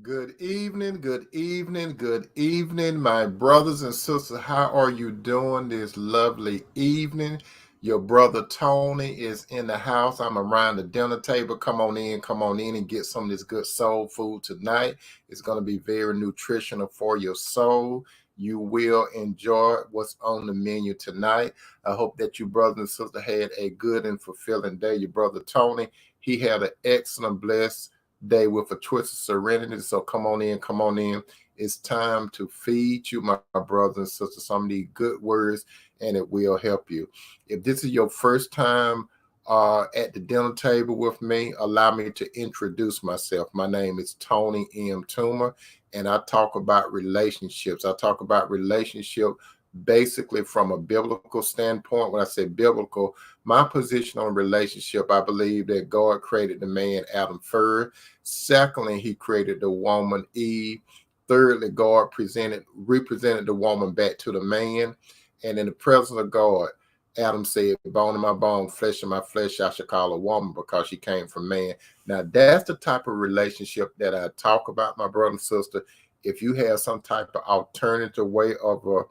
Good evening, good evening, good evening, my brothers and sisters. How are you doing this lovely evening? Your brother Tony is in the house. I'm around the dinner table. Come on in and get some of this good soul food tonight. It's going to be very nutritional for your soul. You will enjoy what's on the menu tonight. I hope that you brothers and sisters had a good and fulfilling day. Your brother Tony, he had an excellent, blessed day with a twist of serenity. So come on in, come on in. It's time to feed you, my brothers and sisters, some of these good words, and it will help you. If this is your first time at the dinner table with me, allow me to introduce myself. My name is Tony M. Toomer, and I talk about relationships. I talk about relationship basically from a biblical standpoint. When I say biblical, my position on relationship, I believe that God created the man Adam first. Secondly, he created the woman Eve. Thirdly, God represented the woman back to the man. And in the presence of God, Adam said, bone of my bone, flesh of my flesh, I should call a woman because she came from man. Now, that's the type of relationship that I talk about, my brother and sister. If you have some type of alternative way of a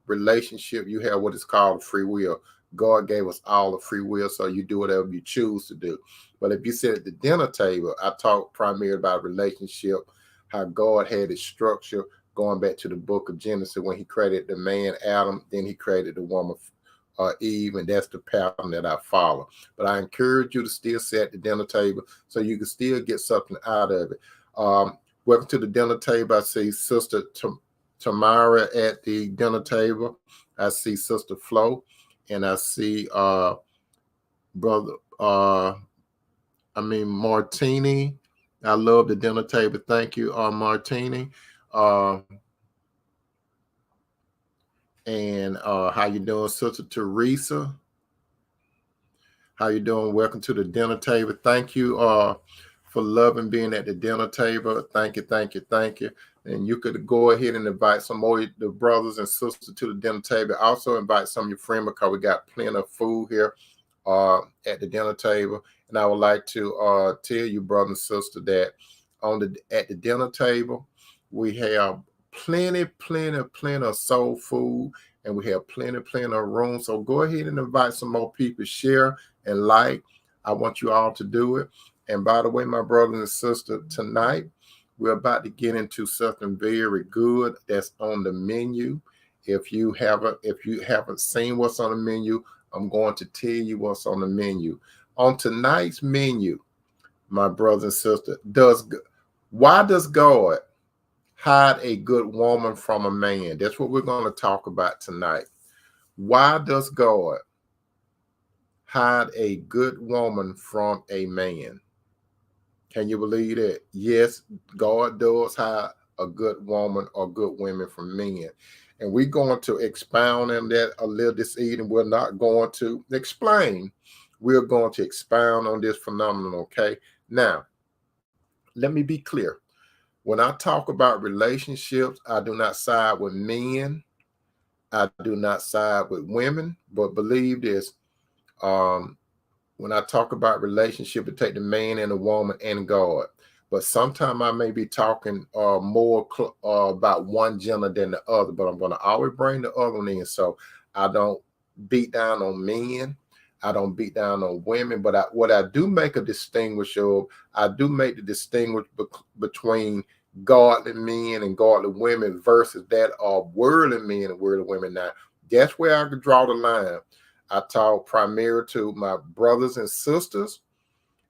relationship, you have what is called free will. God gave us all the free will, so you do whatever you choose to do. But if you sit at the dinner table, I talk primarily about relationship, how God had its structure going back to the book of Genesis when he created the man Adam, then he created the woman Eve, and that's the pattern that I follow. But I encourage you to still sit at the dinner table so you can still get something out of it. Welcome to the dinner table. I see Sister Tamara at the dinner table. I see Sister Flo, and I see brother Martini. I love the dinner table. Thank you, Martini. Uh, and how you doing, Sister Teresa? How you doing? Welcome to the dinner table. Thank you for loving being at the dinner table. Thank you, thank you, thank you. And you could go ahead and invite some more of the brothers and sisters to the dinner table. Also invite some of your friends because we got plenty of food here at the dinner table. And I would like to tell you, brother and sister, that at the dinner table, we have plenty of soul food, and we have plenty of room. So go ahead and invite some more people, share and like. I want you all to do it. And by the way, my brother and sister, tonight we're about to get into something very good that's on the menu. If you haven't seen what's on the menu, I'm going to tell you what's on the menu. On tonight's menu, my brother and sister, why does God hide a good woman from a man? That's what we're going to talk about tonight. Why does God hide a good woman from a man? Can you believe that? Yes, God does hide a good woman or good women from men. And we're going to expound on that a little this evening. We're not going to explain. We're going to expound on this phenomenon, okay? Now, let me be clear. When I talk about relationships, I do not side with men. I do not side with women. But believe this, when I talk about relationship, it take the man and the woman and God. But sometimes I may be talking more about one gender than the other, but I'm going to always bring the other one in. So I don't beat down on men. I don't beat down on women. But what I do make a distinguish of, I do make the distinguish between godly men and godly women versus that of worldly men and worldly women. Now, that's where I could draw the line. I talk primarily to my brothers and sisters,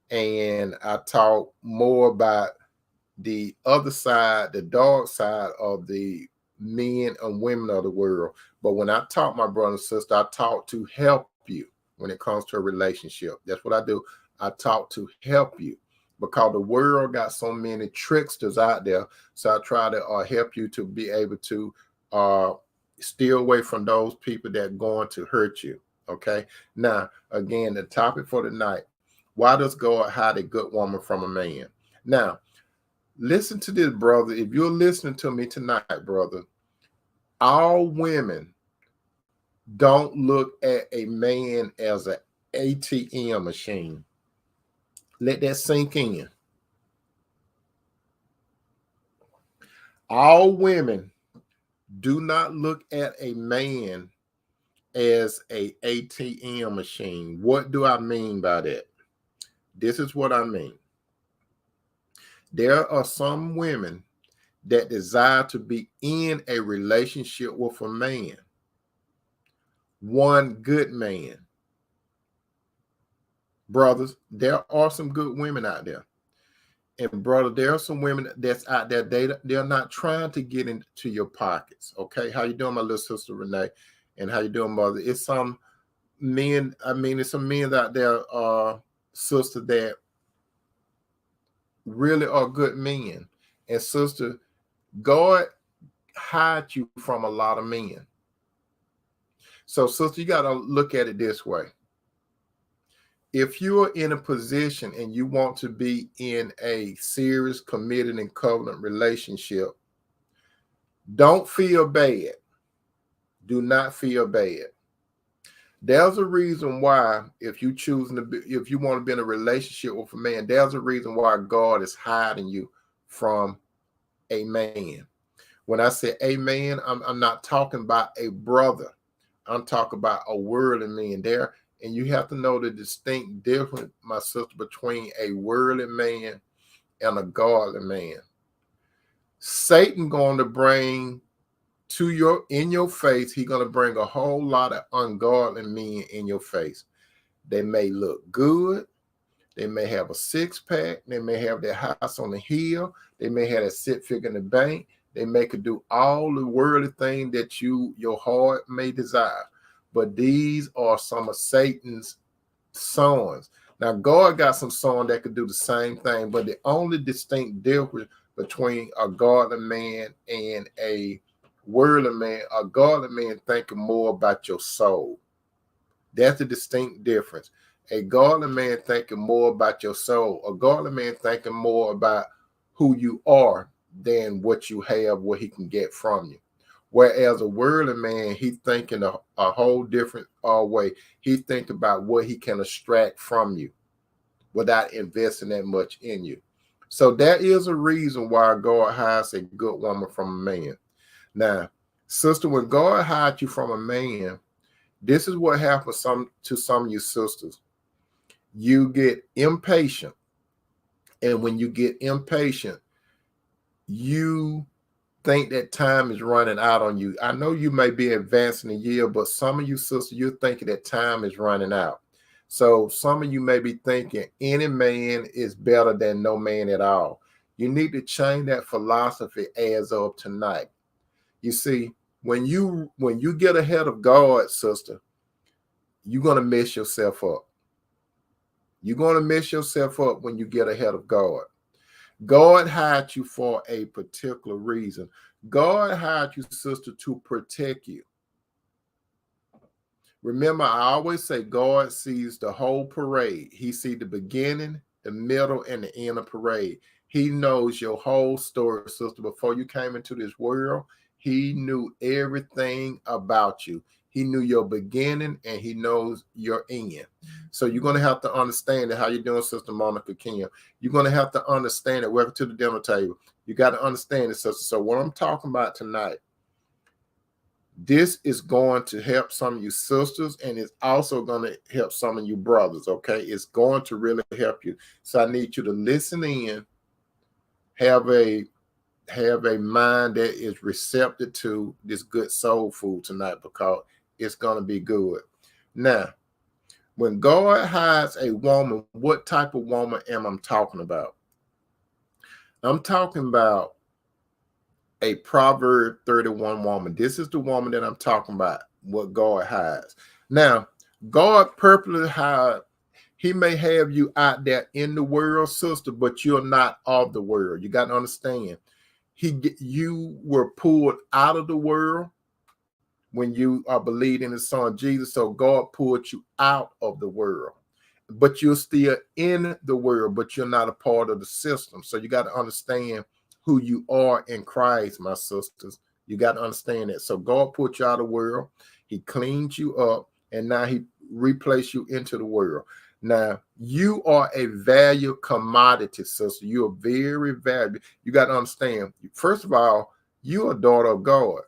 and I talk more about the other side, the dark side of the men and women of the world. But when I talk, my brother and sister, I talk to help you when it comes to a relationship. That's what I do. I talk to help you because the world got so many tricksters out there. So I try to help you to be able to steer away from those people that are going to hurt you. Okay. Now, again, the topic for tonight: why does God hide a good woman from a man? Now, listen to this, brother. If you're listening to me tonight, brother, all women don't look at a man as an ATM machine. Let that sink in. All women, do not look at a man as a ATM machine. What do I mean by that? This is what I mean. There are some women that desire to be in a relationship with a man, one good man. Brothers, there are some good women out there. And brother, there are some women that's out there, they're not trying to get into your pockets. Okay. How you doing, my little sister Renee? And how you doing, mother? It's some men, it's some men out there, sister, that really are good men. And sister, God hides you from a lot of men. So sister, you got to look at it this way. If you are in a position and you want to be in a serious, committed, and covenant relationship, don't feel bad. Do not feel bad. There's a reason why, if you want to be in a relationship with a man, there's a reason why God is hiding you from a man. When I say a man, I'm not talking about a brother. I'm talking about a worldly man there. And you have to know the distinct difference, my sister, between a worldly man and a godly man. Satan going to bring in your face, he's going to bring a whole lot of ungodly men in your face. They may look good. They may have a six-pack. They may have their house on the hill. They may have a six figure in the bank. They may could do all the worldly things that your heart may desire. But these are some of Satan's sons. Now, God got some sons that could do the same thing, but the only distinct difference between a godly man and a worldly man, a godly man thinking more about your soul. That's the distinct difference. A godly man thinking more about your soul. A godly man thinking more about who you are than what you have, what he can get from you. Whereas a worldly man, he thinking a whole different way. He think about what he can extract from you without investing that much in you. So there is a reason why God hides a good woman from a man. Now, sister, when God hides you from a man, this is what happens to some of you sisters. You get impatient. And when you get impatient, you think that time is running out on you. I know you may be advancing a year, but some of you sisters, you're thinking that time is running out. So some of you may be thinking any man is better than no man at all. You need to change that philosophy as of tonight. You see, when you get ahead of God, sister, you're going to mess yourself up. You're going to mess yourself up when you get ahead of God. God hides you for a particular reason. God hides you, sister, to protect you. Remember, I always say God sees the whole parade. He sees the beginning, the middle, and the end of the parade. He knows your whole story, sister. Before you came into this world, he knew everything about you. He knew your beginning and he knows your end. So you're going to have to understand that. How you doing, Sister Monica Kim? You're going to have to understand it. Welcome to the dinner table. You got to understand it, sister. So what I'm talking about tonight, this is going to help some of you sisters, and it's also going to help some of you brothers, okay? It's going to really help you. So I need you to listen in, have a mind that is receptive to this good soul food tonight, because it's going to be good. Now, when God hides a woman, what type of woman am I talking about? I'm talking about a Proverbs 31 woman. This is the woman that I'm talking about, what God hides. Now, God purposely hides. He may have you out there in the world, sister, but you're not of the world. You got to understand. You were pulled out of the world when you are believing in his son Jesus. So God pulled you out of the world, but you're still in the world, but you're not a part of the system. So you got to understand who you are in Christ, my sisters. You got to understand that. So God put you out of the world. He cleaned you up, and now he replaced you into the world. Now, you are a value commodity, sister. You are very valuable. You got to understand, first of all, You are a daughter of God.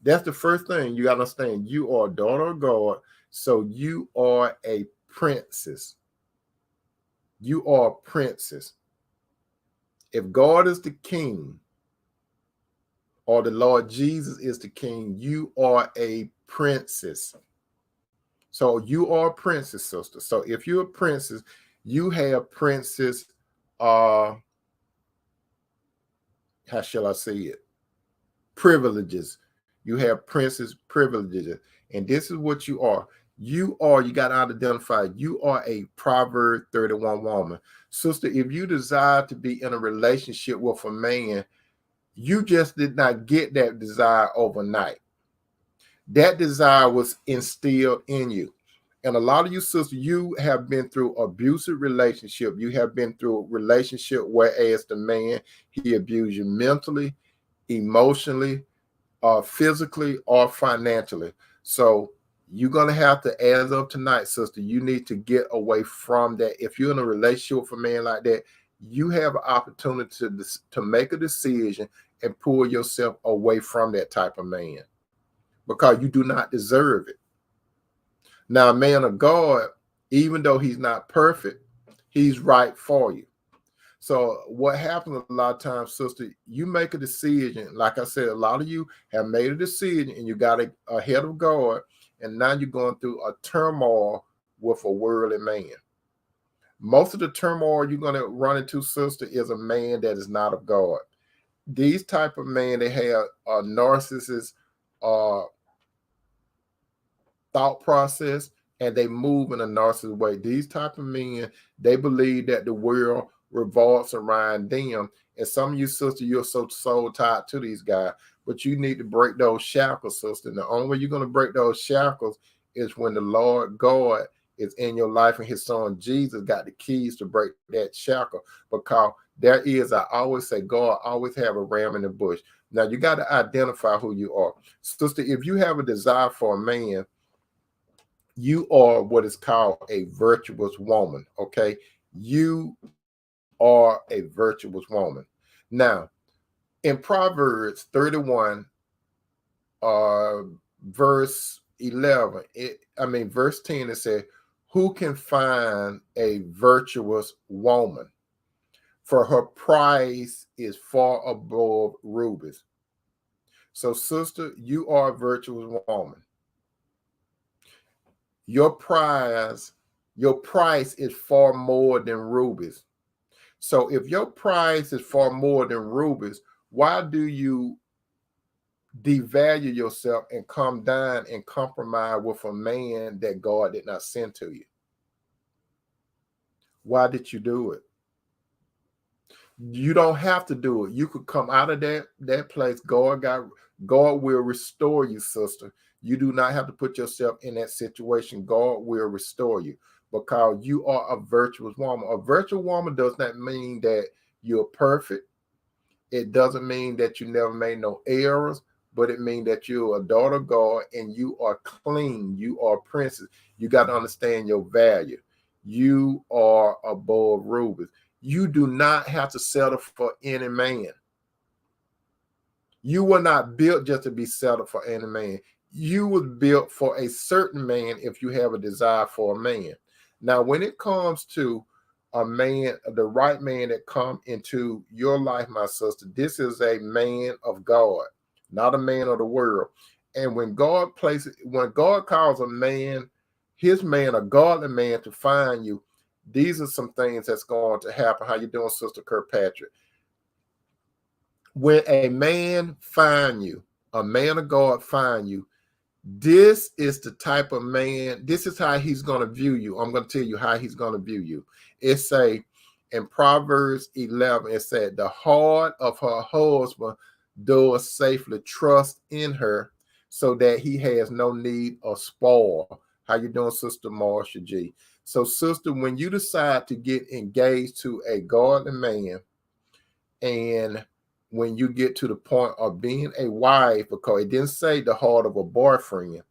That's the first thing you got to understand. You are a daughter of God, so you are a princess. You are a princess. If God is the king, or the Lord Jesus is the king, you are a princess. So you are a princess, sister. So if you're a princess, you have princess, how shall I say it? Privileges. You have princess privileges. And this is what you are. You got to identify, you are a Proverbs 31 woman. Sister, if you desire to be in a relationship with a man, you just did not get that desire overnight. That desire was instilled in you. And a lot of you sisters, you have been through abusive relationship. You have been through a relationship whereas the man, he abused you mentally, emotionally, physically, or financially. So you're going to have to, as of tonight, sister, you need to get away from that. If you're in a relationship with a man like that, you have an opportunity to make a decision and pull yourself away from that type of man, because you do not deserve it. Now, a man of God, even though he's not perfect, he's right for you. So what happens a lot of times, sister, you make a decision. Like I said, a lot of you have made a decision and you got ahead of God, and now you're going through a turmoil with a worldly man. Most of the turmoil you're going to run into, sister, is a man that is not of God. These type of men, they have a narcissist thought process, and they move in a narcissistic way. These type of men, they believe that the world revolves around them. And some of you sisters, you're so tied to these guys, but you need to break those shackles, sister. And the only way you're going to break those shackles is when the Lord God is in your life, and his son Jesus got the keys to break that shackle. Because there is, I always say, God always have a ram in the bush. Now you got to identify who you are. Sister, if you have a desire for a man, you are what is called a virtuous woman, okay? You are a virtuous woman. Now, in Proverbs 31, verse 11, verse 10, it says, who can find a virtuous woman? For her price is far above rubies. So, sister, you are a virtuous woman. Your price is far more than rubies. So if your price is far more than rubies, why do you devalue yourself and come down and compromise with a man that God did not send to you? Why did you do it? You don't have to do it. You could come out of that place. God will restore you, sister. You do not have to put yourself in that situation. God will restore you, because you are a virtuous woman. A virtuous woman does not mean that you're perfect. It doesn't mean that you never made no errors, but it means that you're a daughter of God and you are clean. You are a princess. You got to understand your value. You are above rubies. You do not have to settle for any man. You were not built just to be settled for any man. You were built for a certain man if you have a desire for a man. Now, when it comes to a man, the right man that come into your life, my sister, this is a man of God, not a man of the world. And when God calls a man, his man, a godly man, to find you, these are some things that's going to happen. How you doing, Sister Kirkpatrick? When a man find you, a man of God find you, this is the type of man, this is how he's going to view you. I'm going to tell you how he's going to view you. It say in Proverbs 11, it said, the heart of her husband does safely trust in her, so that he has no need of spoil. How you doing, Sister Marsha G? So, sister, when you decide to get engaged to a godly man, and when you get to the point of being a wife, because it didn't say the heart of a boyfriend,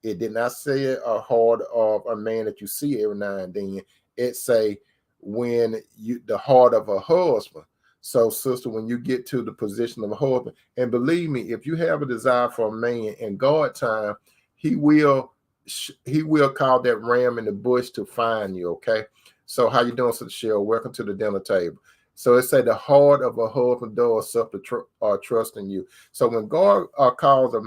it did not say a heart of a man that you see every now and then. It say when you the heart of a husband. So, sister, when you get to the position of a husband, and believe me, if you have a desire for a man in God time, he will call that ram in the bush to find you. Okay. So, how you doing, Sister Cheryl? Welcome to the dinner table. So it said the heart of a husband does self trust in you. So when God calls a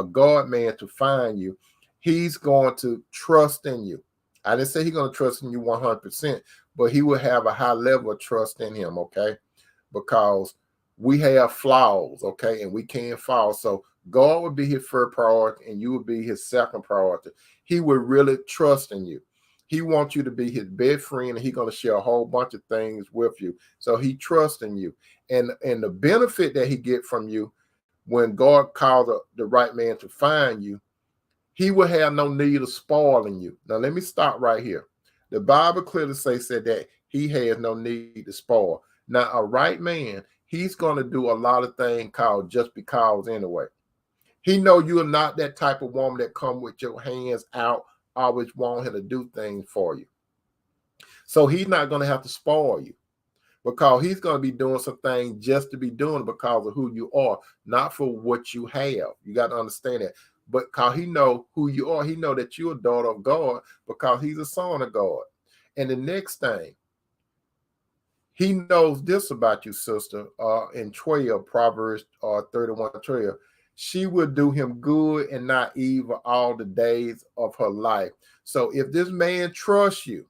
God man to find you, he's going to trust in you. I didn't say he's going to trust in you 100%, but he will have a high level of trust in him. Okay. Because we have flaws, okay, and we can fall. So God would be his first priority, and you would be his second priority. He would really trust in you. He wants you to be his best friend, and he's going to share a whole bunch of things with you. So he trusts in you, and the benefit that he get from you when God calls the right man to find you, he will have no need of spoiling you. Now let me stop right here. The Bible clearly said that he has no need to spoil. Now, a right man, he's going to do a lot of things called just because anyway. He know you're not that type of woman that come with your hands out, always want him to do things for you. So he's not going to have to spoil you because he's going to be doing some things just to be doing because of who you are, not for what you have. You got to understand that. But because he know who you are, he know that you're a daughter of God because he's a son of God. And the next thing, he knows this about you, sister, in 12, Proverbs 31:12. She will do him good and not evil all the days of her life. So if this man trusts you,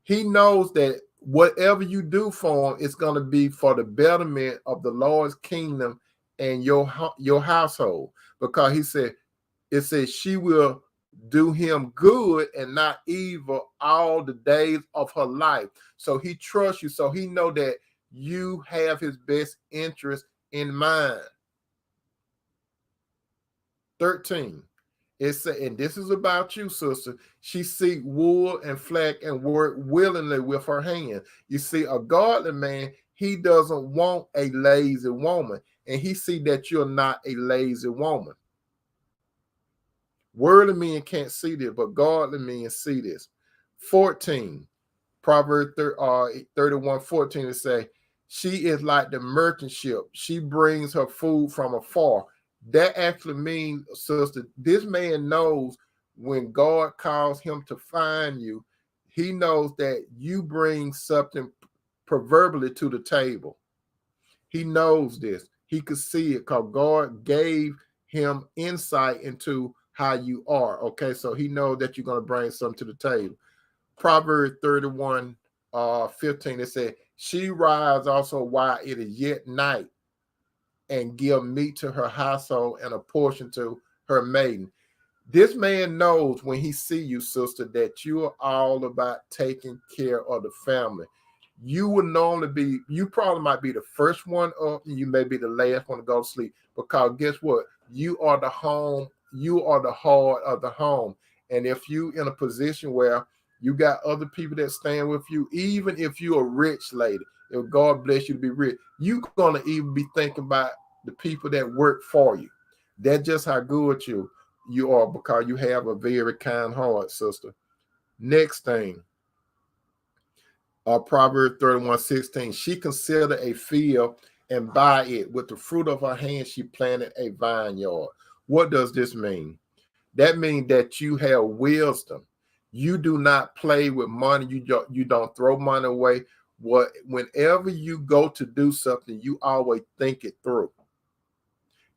he knows that whatever you do for him is going to be for the betterment of the Lord's kingdom and your household. Because it says she will do him good and not evil all the days of her life. So he trusts you. So he know that you have his best interest in mind. 13. It said, and this is about you, sister. She seek wool and flax and work willingly with her hand. You see, a godly man, he doesn't want a lazy woman, and he see that you're not a lazy woman. Worldly men can't see this, but godly men see this. 14, Proverbs 31:14, it say, she is like the merchant ship. She brings her food from afar. That actually means, sister, this man knows when God calls him to find you, he knows that you bring something proverbially to the table. He knows this. He could see it because God gave him insight into how you are. Okay, so he knows that you're going to bring something to the table. Proverbs 31:15, it said, she rides also while it is yet night and give meat to her household and a portion to her maiden. This man knows when he see you, sister, that you are all about taking care of the family. You would normally be, you probably might be the first one up and you may be the last one to go to sleep, because guess what? You are the home, you are the heart of the home. And if you in a position where you got other people that stand with you, even if you're a rich lady, if God bless you to be rich, you're gonna even be thinking about the people that work for you. That's just how good you are, because you have a very kind heart, sister. Next thing, Proverbs 31:16, she considered a field and by it with the fruit of her hand she planted a vineyard. What does this mean? That means that you have wisdom. You do not play with money. You don't throw money away. Whenever you go to do something, you always think it through.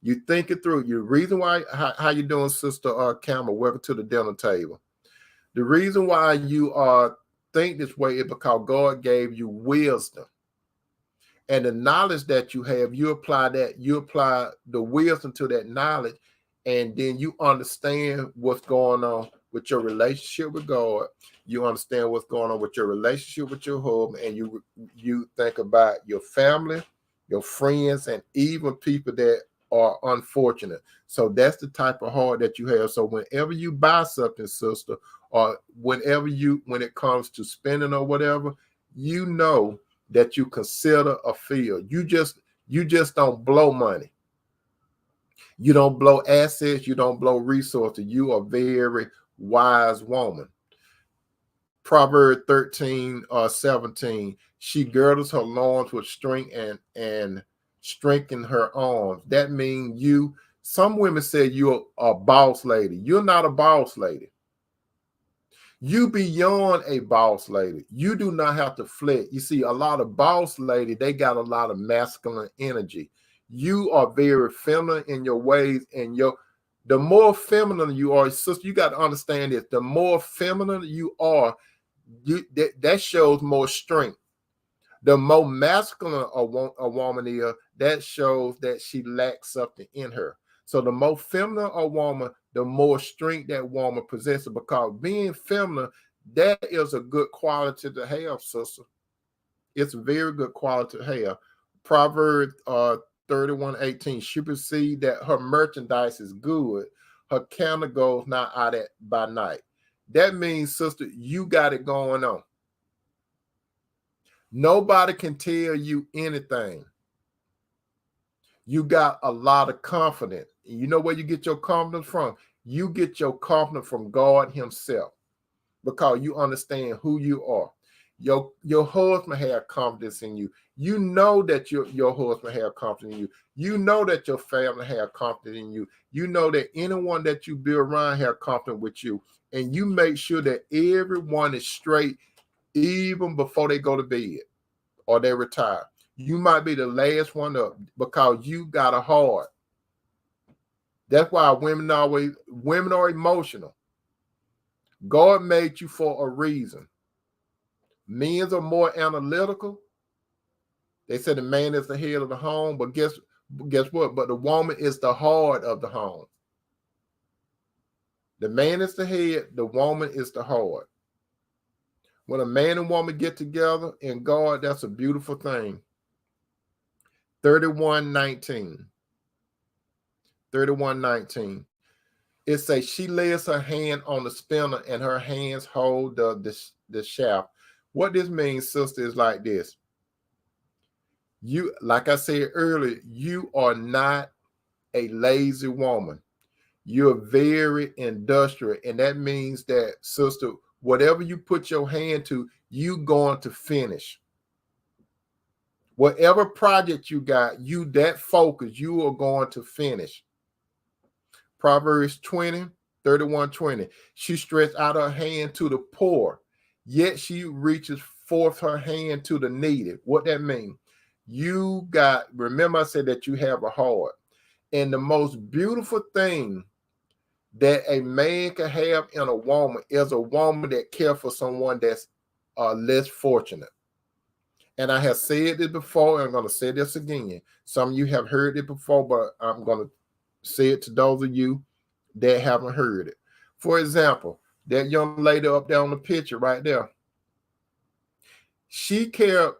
You think it through. The reason why, how you doing, Sister Campbell? Welcome to the dinner table. The reason why you think this way is because God gave you wisdom. And the knowledge that you have, you apply the wisdom to that knowledge, and then you understand what's going on with your relationship with God. You understand what's going on with your relationship with your husband, and you think about your family, your friends, and even people that are unfortunate. So that's the type of heart that you have. So whenever you buy something, sister, or when it comes to spending or whatever, you know that you consider a field. You just don't blow money. You don't blow assets. You don't blow resources. You are a very wise woman. Proverbs 13 17. She girdles her loins with strength and strengthen her arms. That means you, some women say you're a boss lady. You're not a boss lady. You beyond a boss lady. You do not have to flex. You see, a lot of boss lady, they got a lot of masculine energy. You are very feminine in your ways, and the more feminine you are, sister, you got to understand this. The more feminine you are, that shows more strength. The more masculine a woman is, that shows that she lacks something in her. So the more feminine a woman, the more strength that woman possesses, because being feminine, that is a good quality to have, sister. It's a very good quality to have. Proverbs 31:18, she perceived that her merchandise is good. Her candle goes not out by night. That means, sister, you got it going on. Nobody can tell you anything. You got a lot of confidence. You know where you get your confidence from? You get your confidence from God himself, because you understand who you are. Your husband has confidence in you. You know that your husband has confidence in you. You know that your family has confidence in you. You know that anyone that you be around has confidence with you. And you make sure that everyone is straight even before they go to bed or they retire. You might be the last one up because you got a heart. That's why women are emotional. God made you for a reason. Men are more analytical. They say the man is the head of the home, but guess what? But the woman is the heart of the home. The man is the head, the woman is the heart. When a man and woman get together in God, that's a beautiful thing. 31:19. 31:19. It says she lays her hand on the spindle and her hands hold the shaft. What this means, sister, is like this. You, like I said earlier, you are not a lazy woman. You're very industrial. And that means that, sister, whatever you put your hand to, you going to finish. Whatever project you got, you that focus, you are going to finish. Proverbs 31:20. She stretched out her hand to the poor, yet she reaches forth her hand to the needy. What that means? You got, remember I said that you have a heart. And the most beautiful thing that a man can have in a woman is a woman that cares for someone that's less fortunate. And I have said this before, and I'm going to say this again. Some of you have heard it before, but I'm going to say it to those of you that haven't heard it. For example, that young lady up there on the picture right there, she care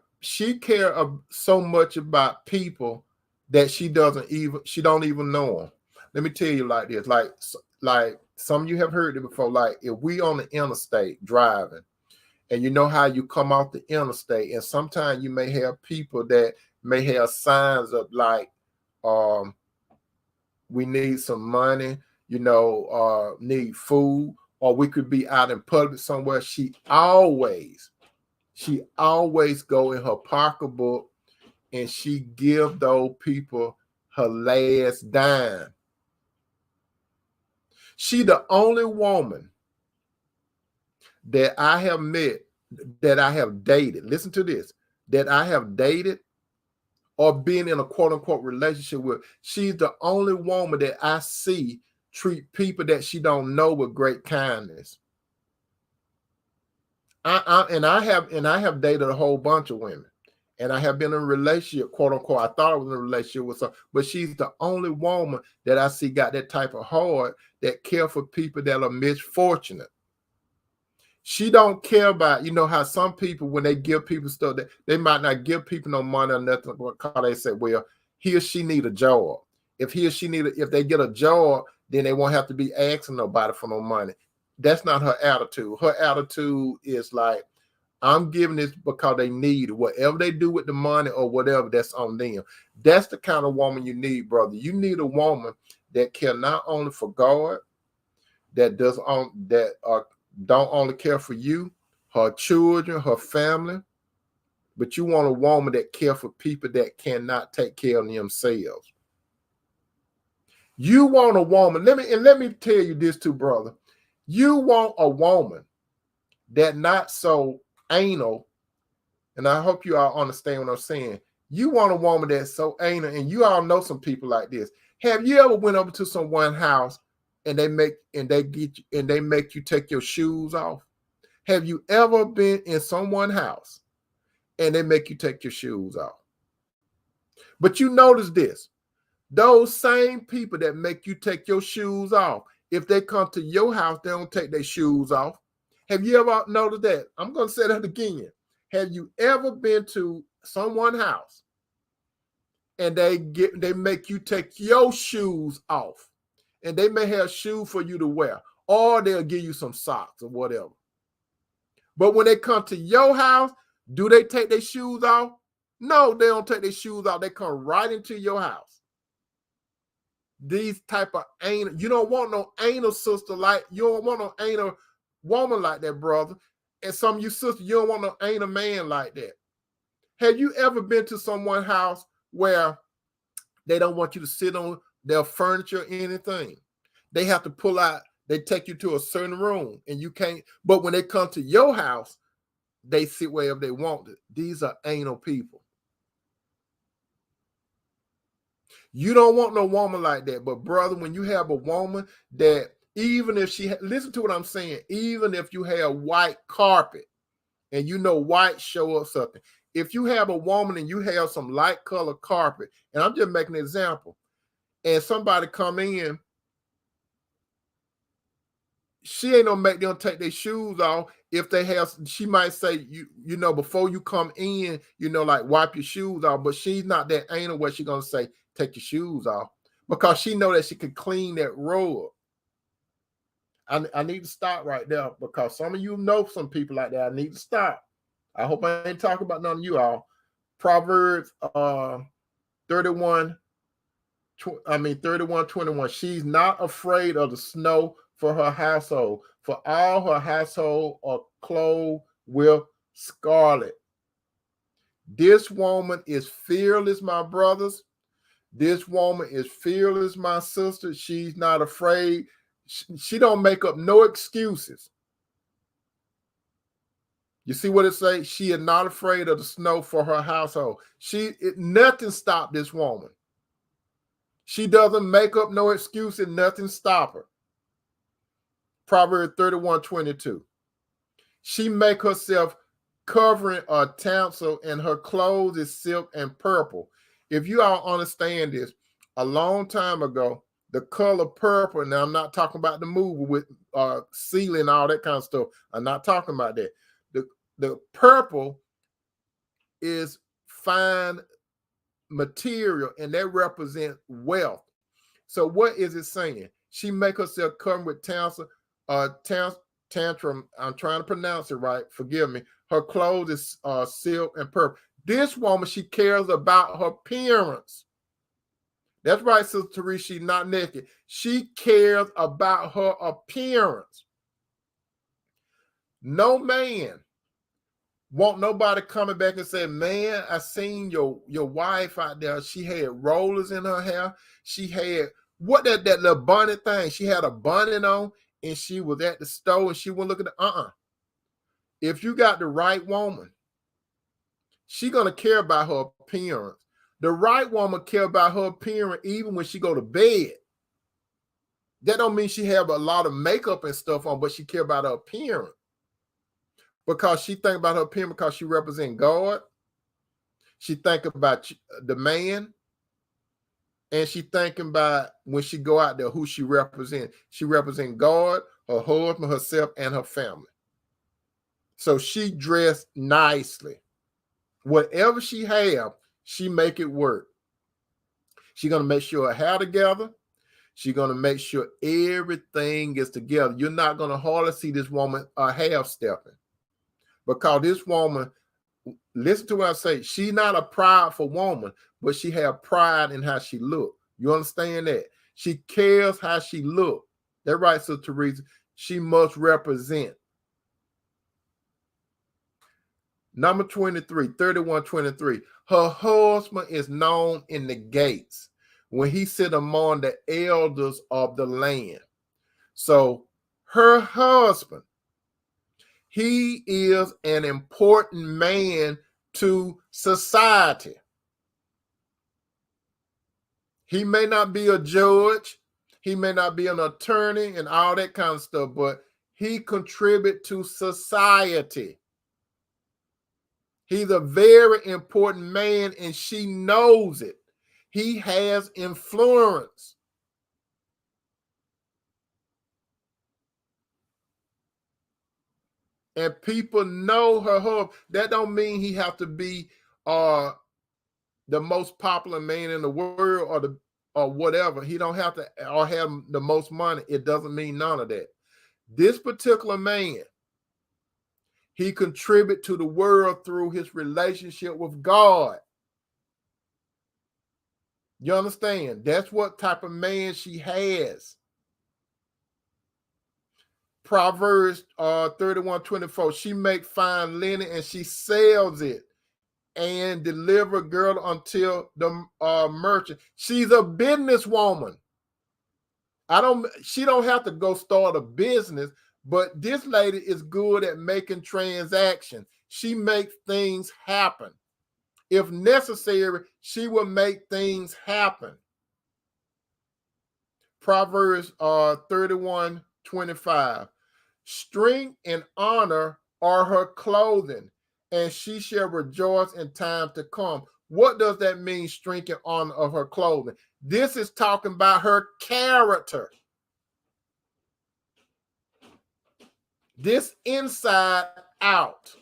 so much about people that she don't even know them. Let me tell you like this, like some of you have heard it before. Like if we on the interstate driving, and you know how you come off the interstate, and sometimes you may have people that may have signs up like, we need some money, need food, or we could be out in public somewhere. She always go in her pocketbook and she give those people her last dime. She the only woman that I have met, that I have dated. Listen to this, that I have dated or been in a quote unquote relationship with. She's the only woman that I see treat people that she don't know with great kindness. I have dated a whole bunch of women, and I have been in a relationship, quote unquote. I thought I was in a relationship with some, but she's the only woman that I see got that type of heart that care for people that are misfortunate. She don't care about, how some people, when they give people stuff, that they might not give people no money or nothing, because they say, well, he or she need a job. If they get a job, then they won't have to be asking nobody for no money. That's not her attitude. Her attitude is like, I'm giving this because they need it. Whatever they do with the money or whatever, that's on them. That's the kind of woman you need, brother. You need a woman that care not only for God, that don't only care for you, her children, her family, but you want a woman that cares for people that cannot take care of themselves. You want a woman, let me tell you this too, brother. You want a woman that not so anal, and I hope you all understand what I'm saying. You want a woman that's so anal, and you all know some people like this. Have you ever went over to someone's house and they make you take your shoes off? Have you ever been in someone's house and they make you take your shoes off? But you notice this. Those same people that make you take your shoes off, if they come to your house, they don't take their shoes off. Have you ever noticed that? I'm going to say that again. Have you ever been to someone's house and they make you take your shoes off? And they may have shoes for you to wear, or they'll give you some socks or whatever. But when they come to your house, do they take their shoes off? No, they don't take their shoes off. They come right into your house. These type of anal, you don't want no anal sister like, you don't want no anal woman like that, brother. And some of you sisters, you don't want no anal man like that. Have you ever been to someone's house where they don't want you to sit on their furniture or anything? They have to pull out, they take you to a certain room and you can't, but when they come to your house, they sit wherever they want it. These are anal people. You don't want no woman like that. But brother, when you have a woman that, even if she, listen to what I'm saying, even if you have white carpet and you know white show up something, if you have a woman and you have some light color carpet, and I'm just making an example, and somebody come in, she ain't gonna make them take their shoes off. If they have, she might say, you know, before you come in, you know, like wipe your shoes off, but she's not that anal where she gonna say, take your shoes off, because she know that she can clean that rug. I need to stop right there, because some of you know some people like that. I need to stop. I hope I ain't talking about none of you all. Proverbs 31:21. She's not afraid of the snow for her household, for all her household are clothed with scarlet. This woman is fearless, my brothers. This woman is fearless, my sister. She's not afraid. She don't make up no excuses. You see what it says? She is not afraid of the snow for her household. Nothing stopped this woman. She doesn't make up no excuses. Nothing stop her. Proverbs 31:22. She make herself covering a tassel, and her clothes is silk and purple. If you all understand this, a long time ago, the color purple, now I'm not talking about the movie with ceiling, all that kind of stuff. I'm not talking about that. The purple is fine material, and that represents wealth. So what is it saying? She make herself cover with tassel, tantrum. I'm trying to pronounce it right. Forgive me. Her clothes is silk and purple. This woman, she cares about her appearance. That's right, Sister Teresa. She's not naked. She cares about her appearance. No man want nobody coming back and say, man, I seen your wife out there. She had rollers in her hair. She had that little bonnet thing. She had a bonnet on, and she was at the store, and she went looking at If you got the right woman, she gonna care about her appearance. The right woman care about her appearance even when she go to bed. That don't mean she have a lot of makeup and stuff on, but she care about her appearance. Because she think about her appearance because she represent God. She think about the man. And she thinking about when she go out there, who she represent. She represent God, her husband, herself, and her family. So she dressed nicely. Whatever she have, she make it work. She gonna make sure her hair together. She's gonna make sure everything is together. You're not gonna hardly see this woman half stepping, because this woman, listen to what I say, she's not a prideful woman, but she have pride in how she look. You understand that? She cares how she look. That's right, Sister Teresa. She must represent. Number 23, 31:23. Her husband is known in the gates when he sit among the elders of the land. So her husband, he is an important man to society. He may not be a judge, he may not be an attorney and all that kind of stuff, but he contributes to society. He's a very important man, and she knows it. He has influence. And people know her husband. That don't mean he have to be the most popular man in the world or whatever. He don't have to or have the most money. It doesn't mean none of that. This particular man, he contribute to the world through his relationship with God. You understand? That's what type of man she has. Proverbs 31:24. She make fine linen and she sells it and deliver girl until the merchant. She's a businesswoman. She don't have to go start a business, but this lady is good at making transactions. She makes things happen. If necessary, she will make things happen. Proverbs 31:25. Strength and honor are her clothing, and she shall rejoice in time to come. What does that mean, strength and honor of her clothing? This is talking about her character. This inside out.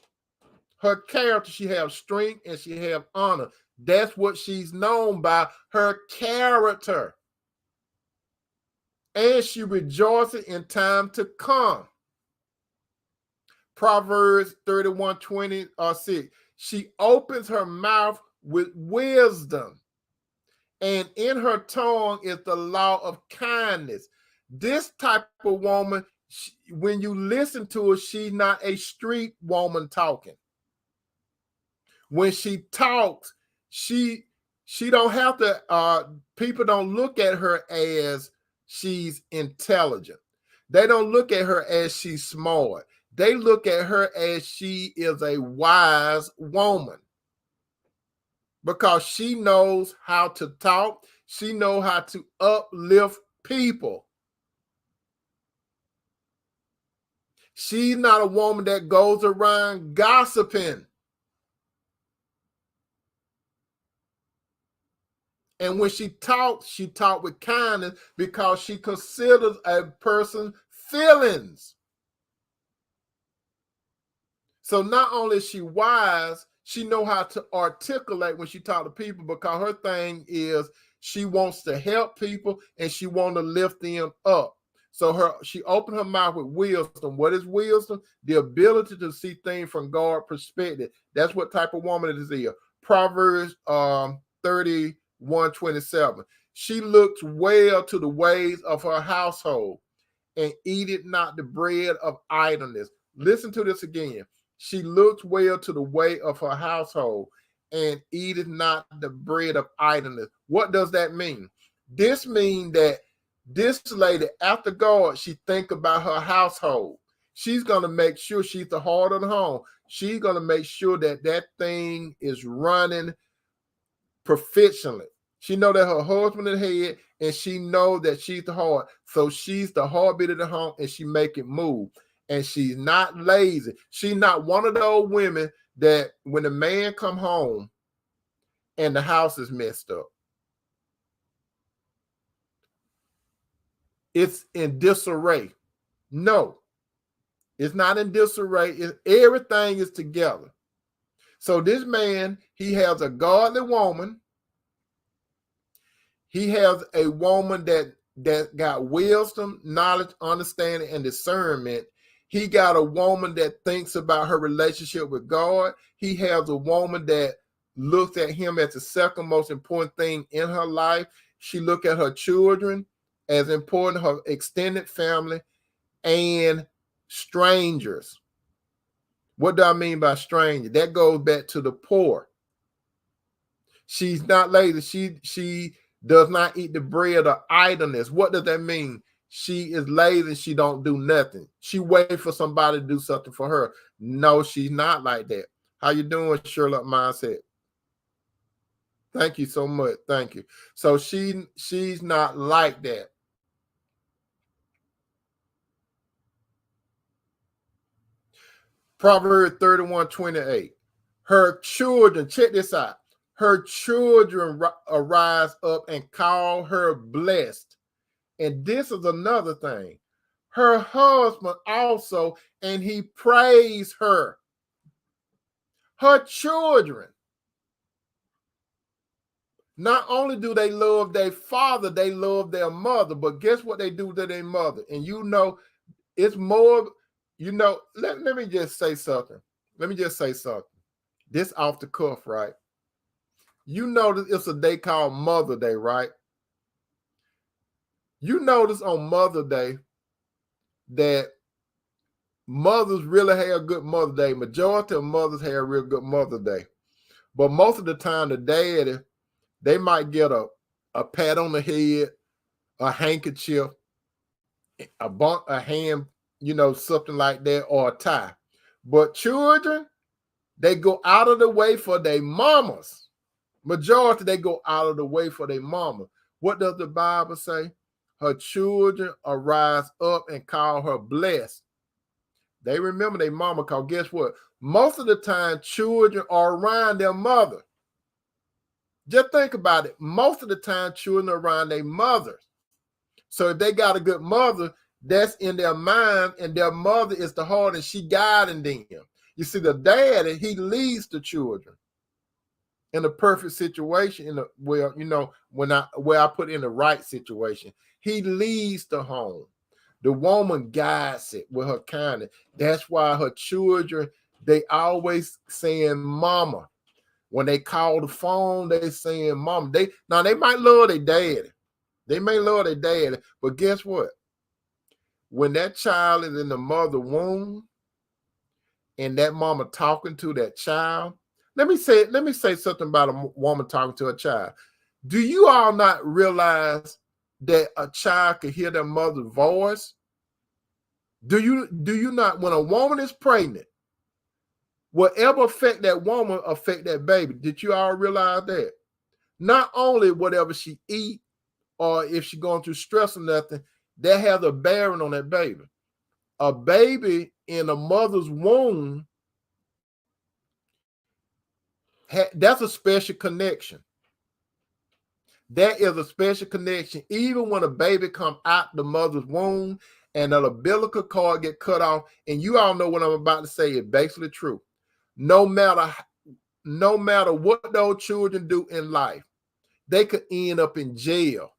Her character, she have strength and she have honor. That's what she's known by, her character. And she rejoices in time to come. Proverbs 31:26. She opens her mouth with wisdom, and in her tongue is the law of kindness. This type of woman, when you listen to her, she's not a street woman talking. When she talks, she don't have to, people don't look at her as she's intelligent. They don't look at her as she's smart. They look at her as she is a wise woman because she knows how to talk. She knows how to uplift people. She's not a woman that goes around gossiping. And when she talks with kindness because she considers a person's feelings. So not only is she wise, she know how to articulate when she talk to people because her thing is she wants to help people and she want to lift them up. So she opened her mouth with wisdom. What is wisdom? The ability to see things from God's perspective. That's what type of woman it is here. Proverbs 31:27. She looks well to the ways of her household and eateth not the bread of idleness. Listen to this again. She looks well to the way of her household and eateth not the bread of idleness. What does that mean? This means that this lady, after God, she think about her household. She's going to make sure she's the heart of the home. She's going to make sure that that thing is running proficiently. She know that her husband is head, and she know that she's the heart. So she's the heartbeat of the home, and she make it move. And she's not lazy. She's not one of those women that when the man come home and the house is messed up, it's in disarray. No, it's not in disarray. Everything is together. So this man, he has a godly woman. He has a woman that got wisdom, knowledge, understanding, and discernment. He got a woman that thinks about her relationship with God. He has a woman that looks at him as the second most important thing in her life. She look at her children as important, her extended family, and strangers. What do I mean by stranger? That goes back to the poor. She's not lazy. She does not eat the bread of idleness. What does that mean? She is lazy. She don't do nothing. She wait for somebody to do something for her. No, she's not like that. How you doing, Sherlock Mindset? Thank you so much. Thank you. So she's not like that. Proverbs 31:28. Her children, check this out. Her children arise up and call her blessed. And this is another thing. Her husband also, and he praised her. Her children. Not only do they love their father, they love their mother. But guess what they do to their mother? And you know, it's more, you know, let me just say something. Let me just say something. This off the cuff, right? You notice it's a day called Mother Day, right? You notice on Mother Day that mothers really have a good Mother Day. Majority of mothers have a real good Mother Day. But most of the time, the daddy, they might get a pat on the head, a handkerchief, a hand, you know, something like that, or a tie. But children, they go out of the way for their mamas. Majority, they go out of the way for their mama. What does the Bible say? Her children arise up and call her blessed. They remember their mama, because guess what? Most of the time, children are around their mother. Just think about it. Most of the time, children are around their mothers. So if they got a good mother, that's in their mind, and their mother is the heart, and she guiding them. You see, the daddy, he leads the children in a perfect situation, where I put in the right situation. He leads the home. The woman guides it with her kindness. That's why her children, they always saying mama. When they call the phone, they saying mama. They might love their daddy. They may love their daddy, but guess what? When that child is in the mother womb and that mama talking to that child, let me say something about a woman talking to a child. Do you all not realize that a child can hear their mother's voice? Do you not? When a woman is pregnant, whatever affect that woman affect that baby. Did you all realize that? Not only whatever she eat, or if she going through stress or nothing, that has a bearing on that baby. A baby in a mother's womb, that's a special connection. That is a special connection. Even when a baby come out the mother's womb and an umbilical cord get cut off, and you all know what I'm about to say is basically true. No matter what those children do in life, they could end up in jail.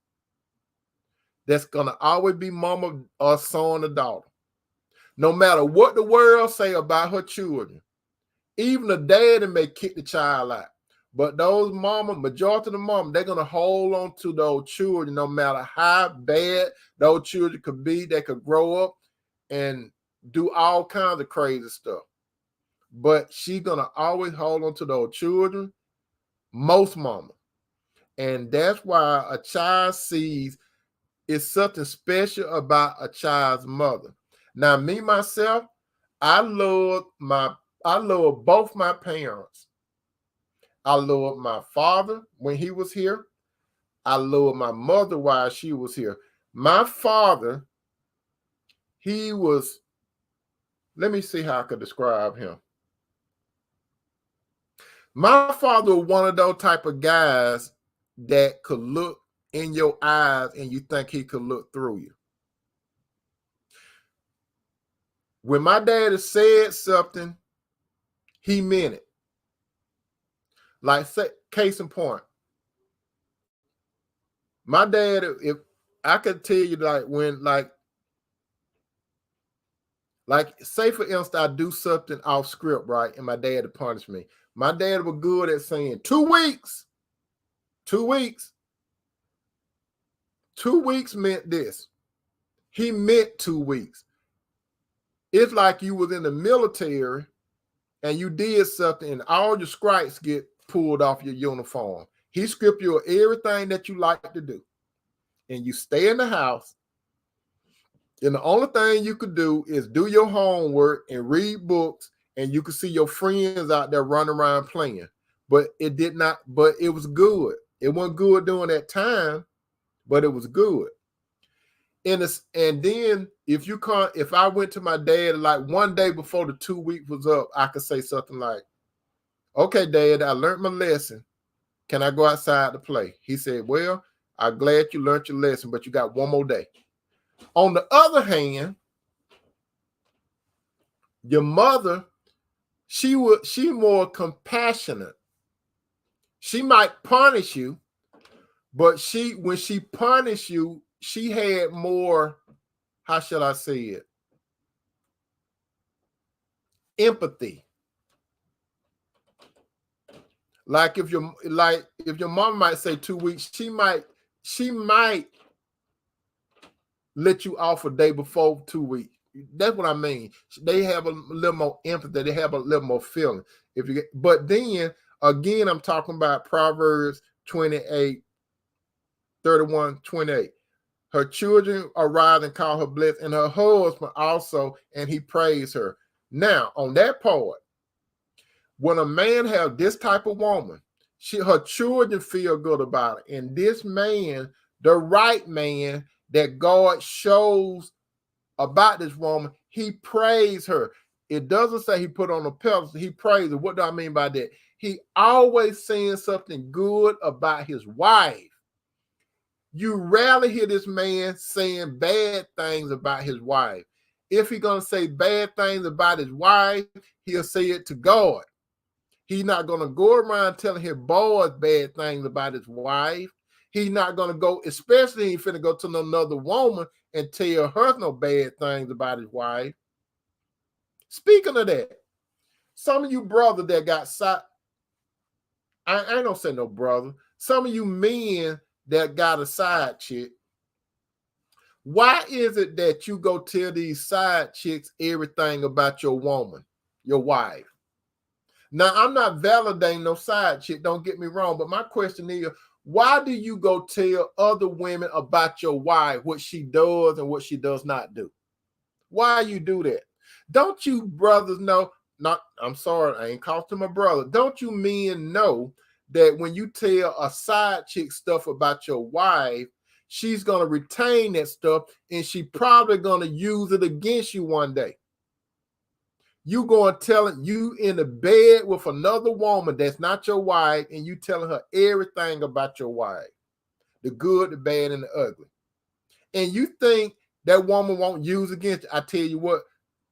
That's gonna always be mama or son or daughter. No matter what the world say about her children, even the daddy may kick the child out. But those majority of the mama, they're gonna hold on to those children, no matter how bad those children could be. They could grow up and do all kinds of crazy stuff. But she's gonna always hold on to those children, most mama. And that's why a child sees it's something special about a child's mother. Now, me, myself, I love both my parents. I love my father when he was here. I love my mother while she was here. My father, he was, let me see how I could describe him. My father was one of those type of guys that could look in your eyes and you think he could look through you. When my daddy said something, he meant it. Like, say, case in point, my dad, if I could tell you, like, when, like say for instance, I do something off script, right, and my dad would punish me. My dad was good at saying 2 weeks. 2 weeks. 2 weeks meant this. He meant 2 weeks. It's like you was in the military and you did something and all your stripes get pulled off your uniform. He stripped you of everything that you like to do. And you stay in the house. And the only thing you could do is do your homework and read books. And you could see your friends out there running around playing. But it did not, but it was good. It wasn't good during that time, but it was good. And then if I went to my dad like one day before the 2 weeks was up, I could say something like, okay, Dad, I learned my lesson. Can I go outside to play? He said, well, I'm glad you learned your lesson, but you got one more day. On the other hand, your mother, she more compassionate. She might punish you, but when she punished you, she had more, how shall I say it? Empathy. Like if your mom might say 2 weeks, she might let you off a day before 2 weeks. That's what I mean. They have a little more empathy. They have a little more feeling. But then again, I'm talking about Proverbs 28, 31, 28. Her children arise and call her blessed, and her husband also, and he praised her. Now, on that part, when a man have this type of woman, her children feel good about it. And this man, the right man that God shows about this woman, he praised her. It doesn't say he put on a pedestal, he praised her. What do I mean by that? He always saying something good about his wife. You rarely hear this man saying bad things about his wife. If he's going to say bad things about his wife, he'll say it to God. He's not going to go around telling his boys bad things about his wife. He's not going to go, especially if he's finna go to another woman and tell her no bad things about his wife. Speaking of that, some of you brothers that got side, I ain't gonna say no brother. Some of you men that got a side chick, why is it that you go tell these side chicks everything about your woman, your wife? Now, I'm not validating no side chick, don't get me wrong, but my question is, why do you go tell other women about your wife, what she does and what she does not do? Why you do that? Don't you brothers know, I'm sorry, I ain't costing my brother. Don't you men know that when you tell a side chick stuff about your wife, she's going to retain that stuff and she probably going to use it against you one day? You going telling you in the bed with another woman that's not your wife, and you telling her everything about your wife, the good, the bad, and the ugly. And you think that woman won't use against you. I tell you what,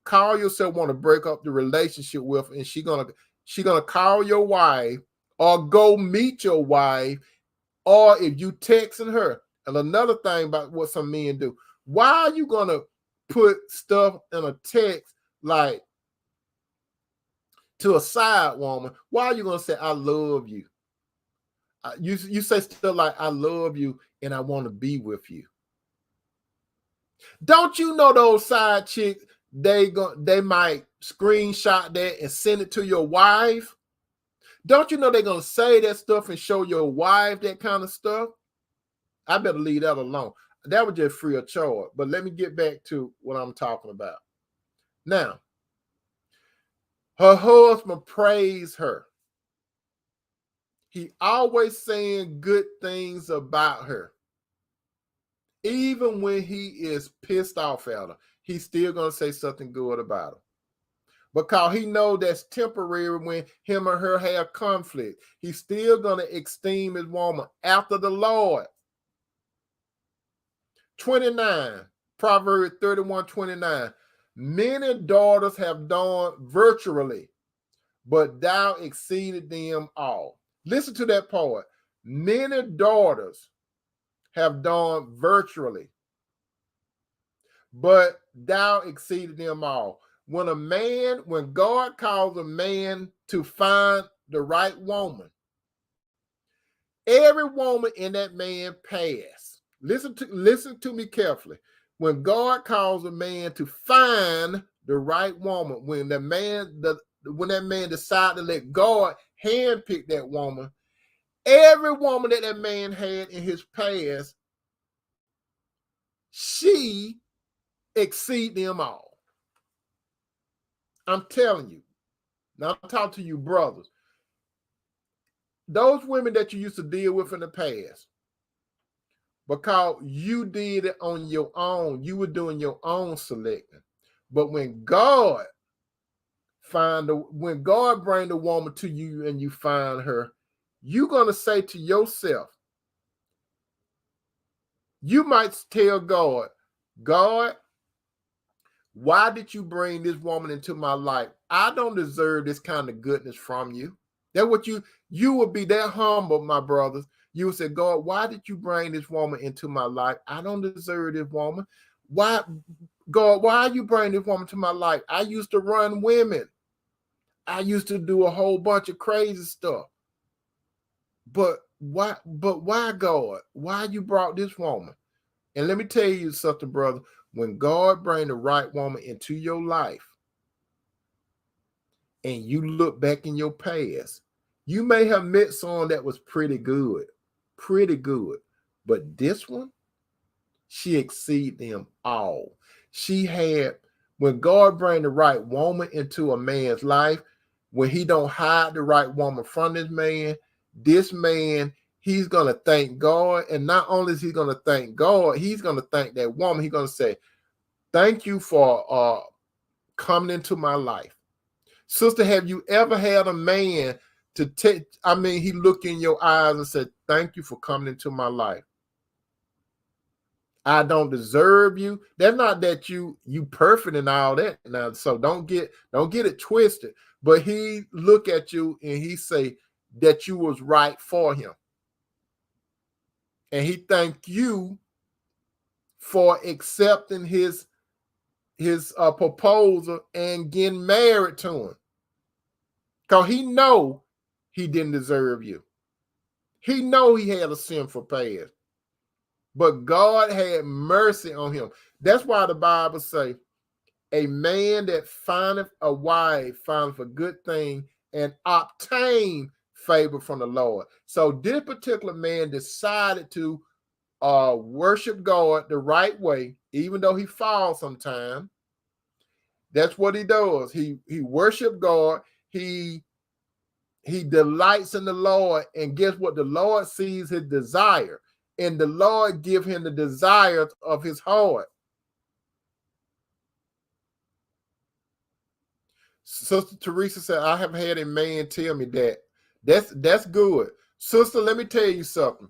call yourself want to break up the relationship with her, and she gonna call your wife or go meet your wife, or if you texting her. And another thing about what some men do, why are you gonna put stuff in a text like to a side woman? Why are you gonna say I love you? You say stuff like I love you and I want to be with you. Don't you know those side chicks, they might screenshot that and send it to your wife? Don't you know they're gonna say that stuff and show your wife that kind of stuff? I better leave that alone. That was just free of charge. But let me get back to what I'm talking about. Now, her husband praised her. He always saying good things about her. Even when he is pissed off at her, he's still going to say something good about her. Because he knows that's temporary when him or her have conflict. He's still going to esteem his woman after the Lord. 29, Proverbs 31:29. Many daughters have done virtually, but thou exceeded them all. Listen to that part. Many daughters have done virtually, but thou exceeded them all. When God calls a man to find the right woman, every woman in that man pass. Listen to me carefully. When God calls a man to find the right woman, when the when that man decided to let God handpick that woman, every woman that man had in his past, she exceeded them all. I'm telling you. Now I'm talking to you brothers. Those women that you used to deal with in the past, because you did it on your own, you were doing your own selecting. But when God bring the woman to you and you find her, you're gonna say to yourself, you might tell God, God, why did you bring this woman into my life? I don't deserve this kind of goodness from you. That's what you would be that humble, my brothers. You would say, God, why did you bring this woman into my life? I don't deserve this woman. Why, God, why you bring this woman to my life? I used to run women. I used to do a whole bunch of crazy stuff. But why, God? Why you brought this woman? And let me tell you something, brother. When God bring the right woman into your life and you look back in your past, you may have met someone that was pretty good. But this one, she exceeded them all. When God bring the right woman into a man's life, when he don't hide the right woman from this man, he's going to thank God. And not only is he going to thank God, he's going to thank that woman. He's going to say, thank you for coming into my life. Sister, have you ever had a man he looked in your eyes and said, thank you for coming into my life. I don't deserve you. That's not that you perfect and all that now. So don't get it twisted. But he look at you and he say that you was right for him. And he thank you for accepting his proposal and getting married to him. Because he know he didn't deserve you. He know he had a sinful past. But God had mercy on him. That's why the Bible say, a man that findeth a wife findeth a good thing and obtain favor from the Lord. So this particular man decided to worship God the right way, even though he falls sometimes. That's what he does. He worship God. He delights in the Lord, and guess what? The Lord sees his desire, and the Lord give him the desires of his heart. Sister Teresa said, I have had a man tell me that. That's good. Sister, let me tell you something.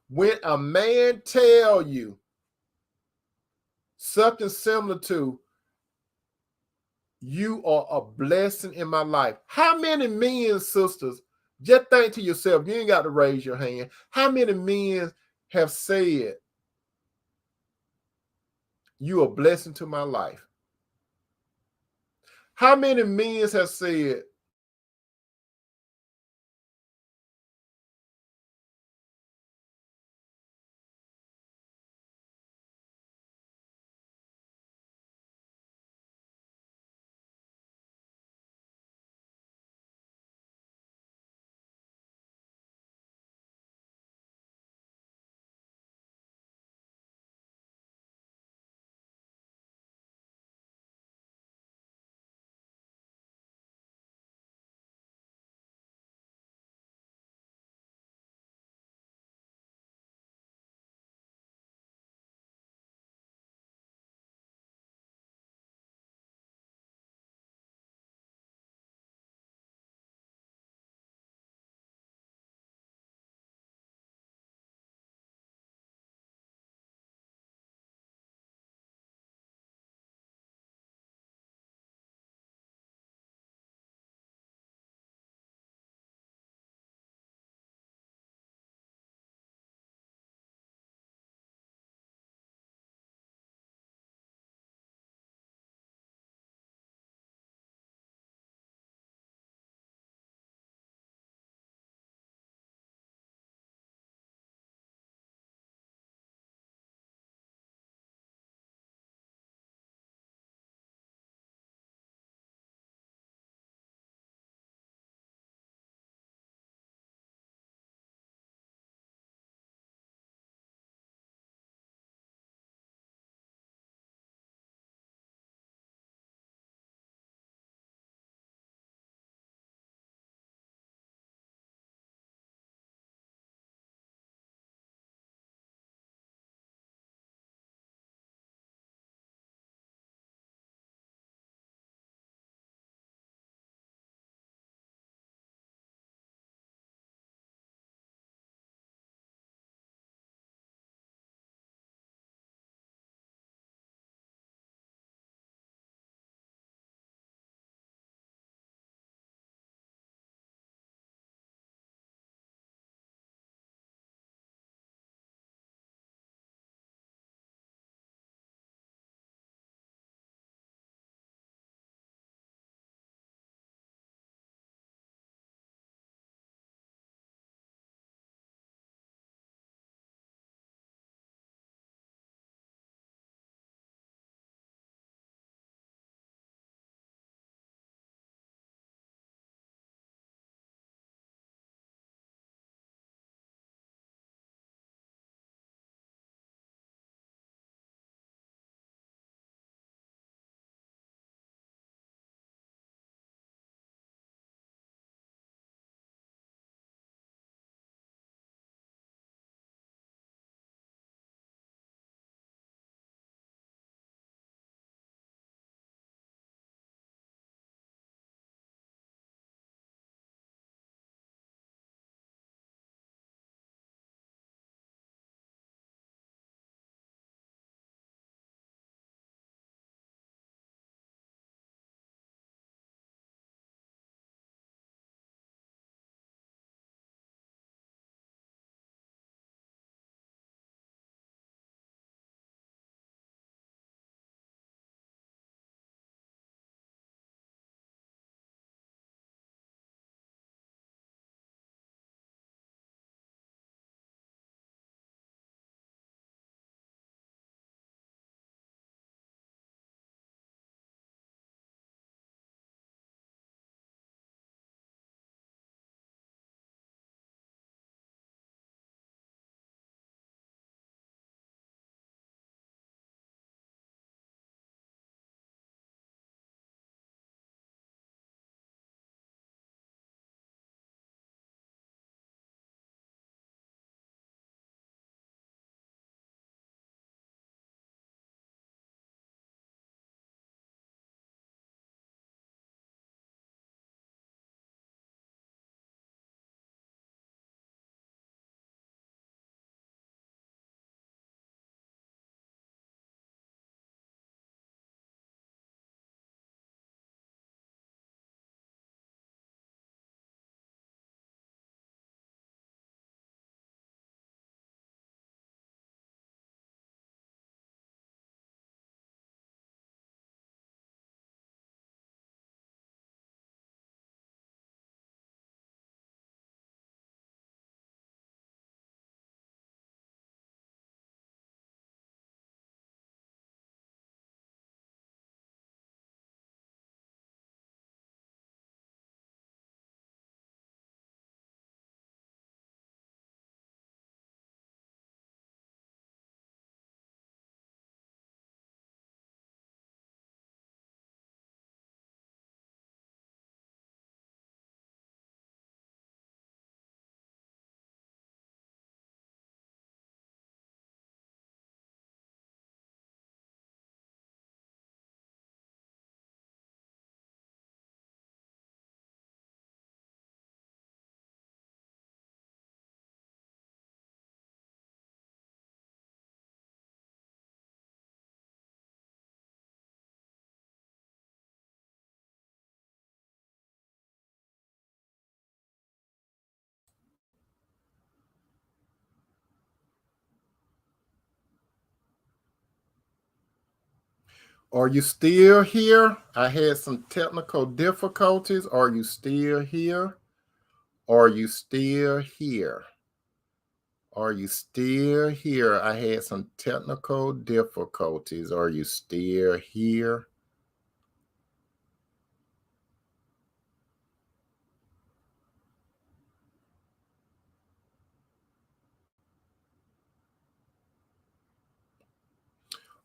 When a man tell you something similar to, you are a blessing in my life. How many men, sisters, just think to yourself, you ain't got to raise your hand. How many men have said, you are a blessing to my life? How many men have said, Are you still here? I had some technical difficulties. Are you still here? Are you still here? Are you still here? I had some technical difficulties. Are you still here?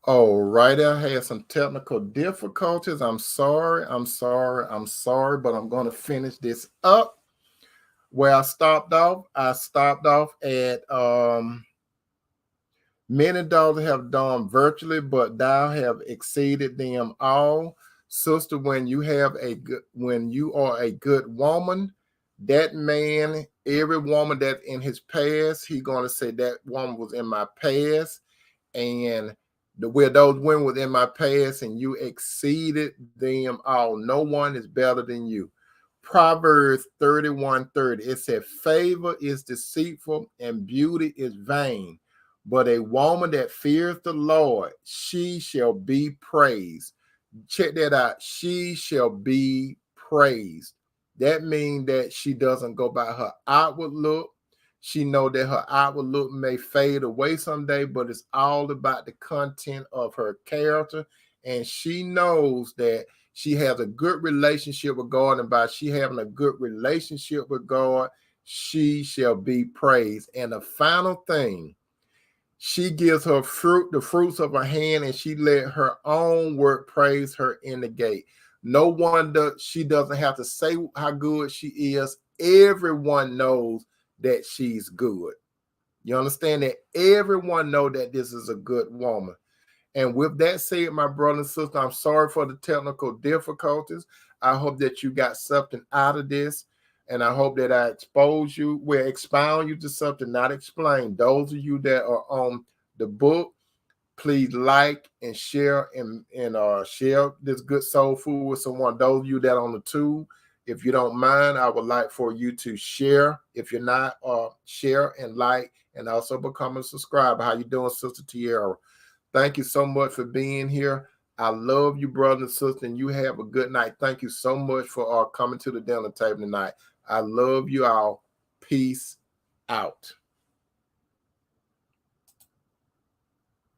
All right, I had some technical difficulties. I'm sorry, but I'm going to finish this up. Where I stopped off at many dollars have done virtually, but thou have exceeded them all. Sister, when you are a good woman, that man, every woman that in his past, he gonna say that woman was in my past, and where those women were in my past, and you exceeded them all. No one is better than you. Proverbs 31:30. It said, favor is deceitful and beauty is vain, but a woman that fears the Lord, she shall be praised. Check that out. She shall be praised. That means that she doesn't go by her outward look. She know that her outward look may fade away someday, but it's all about the content of her character. And she knows that she has a good relationship with God, and by she having a good relationship with God, she shall be praised. And the final thing, she gives her fruit, the fruits of her hand, and she let her own work praise her in the gate. No wonder she doesn't have to say how good she is. Everyone knows that she's good. You understand that? Everyone know that this is a good woman. And with that said, my brother and sister, I'm sorry for the technical difficulties. I hope that you got something out of this. And I hope that I expound you to something, not explain. Those of you that are on the book, please like and share and share this good soul food with someone. Those of you that are on the tube, if you don't mind, I would like for you to share. If you're not, share and like, and also become a subscriber. How you doing, Sister Tierra? Thank you so much for being here. I love you, brother and sister, and you have a good night. Thank you so much for coming to the dinner table tonight. I love you all. Peace out.